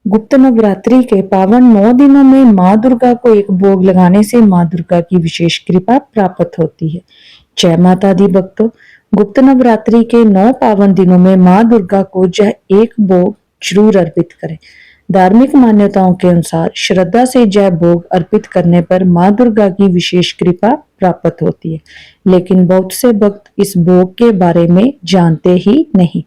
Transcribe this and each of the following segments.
गुप्त नवरात्रि के पावन 9 दिनों में माँ दुर्गा को एक भोग लगाने से माँ दुर्गा की विशेष कृपा प्राप्त होती है। जय माता दी भक्तों, गुप्त नवरात्रि के 9 पावन दिनों में माँ दुर्गा को यह एक भोग जरूर अर्पित करें। धार्मिक मान्यताओं के अनुसार श्रद्धा से जय भोग अर्पित करने पर माँ दुर्गा की विशेष कृपा प्राप्त होती है, लेकिन बहुत से भक्त इस भोग के बारे में जानते ही नहीं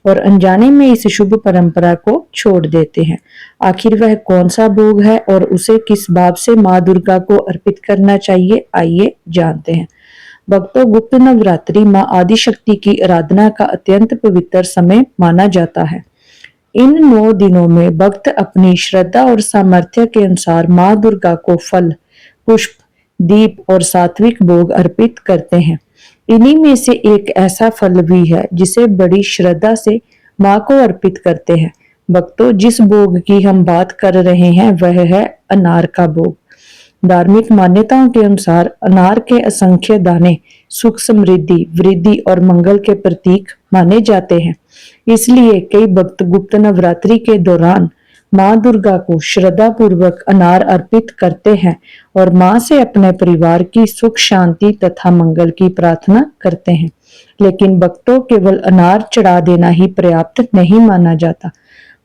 और अनजाने में इस शुभ परंपरा को छोड़ देते हैं। आखिर वह कौन सा भोग है और उसे किस भाव से माँ दुर्गा को अर्पित करना चाहिए, आइए जानते हैं। भक्तों, गुप्त नवरात्रि माँ आदिशक्ति की आराधना का अत्यंत पवित्र समय माना जाता है। इन 9 दिनों में भक्त अपनी श्रद्धा और सामर्थ्य के अनुसार माँ दुर्गा को फल, पुष्प, दीप और सात्विक भोग अर्पित करते हैं। इन्हीं में से एक ऐसा फल भी है जिसे बड़ी श्रद्धा से माँ को अर्पित करते हैं। भक्तों, जिस भोग की हम बात कर रहे हैं वह है अनार का भोग। धार्मिक मान्यताओं के अनुसार अनार के असंख्य दाने सुख, समृद्धि, वृद्धि और मंगल के प्रतीक माने जाते हैं। इसलिए कई भक्त गुप्त नवरात्रि के दौरान माँ दुर्गा को श्रद्धा पूर्वक अनार अर्पित करते हैं और माँ से अपने परिवार की सुख, शांति तथा मंगल की प्रार्थना करते हैं। लेकिन भक्तों, केवल अनार चढ़ा देना ही पर्याप्त नहीं माना जाता।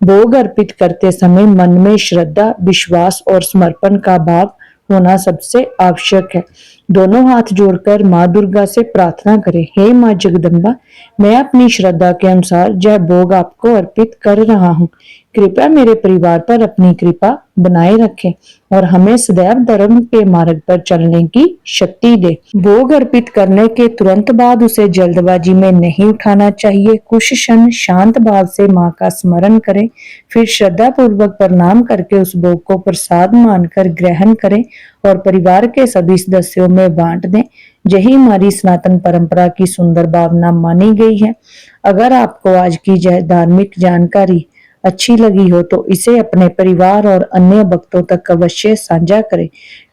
भोग अर्पित करते समय मन में श्रद्धा, विश्वास और समर्पण का भाव होना सबसे आवश्यक है। दोनों हाथ जोड़कर माँ दुर्गा से प्रार्थना करें, हे माँ जगदम्बा, मैं अपनी श्रद्धा के अनुसार यह भोग आपको अर्पित कर रहा हूँ। कृपया मेरे परिवार पर अपनी कृपा बनाए रखें और हमें सदैव धर्म के मार्ग पर चलने की शक्ति दे। भोग अर्पित करने के तुरंत बाद उसे जल्दबाजी में नहीं उठाना चाहिए। कुछ क्षण शांत भाव से माँ का स्मरण करें, फिर श्रद्धा पूर्वक प्रणाम करके उस भोग को प्रसाद मानकर ग्रहण करें और परिवार के सभी सदस्यों में बांट दें। यही हमारी सनातन परंपरा की सुंदर भावना मानी गई है। अगर आपको आज की यह धार्मिक जानकारी अच्छी लगी हो तो इसे अपने परिवार और अन्य भक्तों तक अवश्य साझा करें।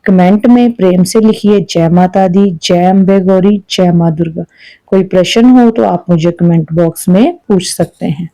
कमेंट में प्रेम से लिखिए जय माता दी, जय अम्बे गौरी, जय माँ दुर्गा। कोई प्रश्न हो तो आप मुझे कमेंट बॉक्स में पूछ सकते हैं।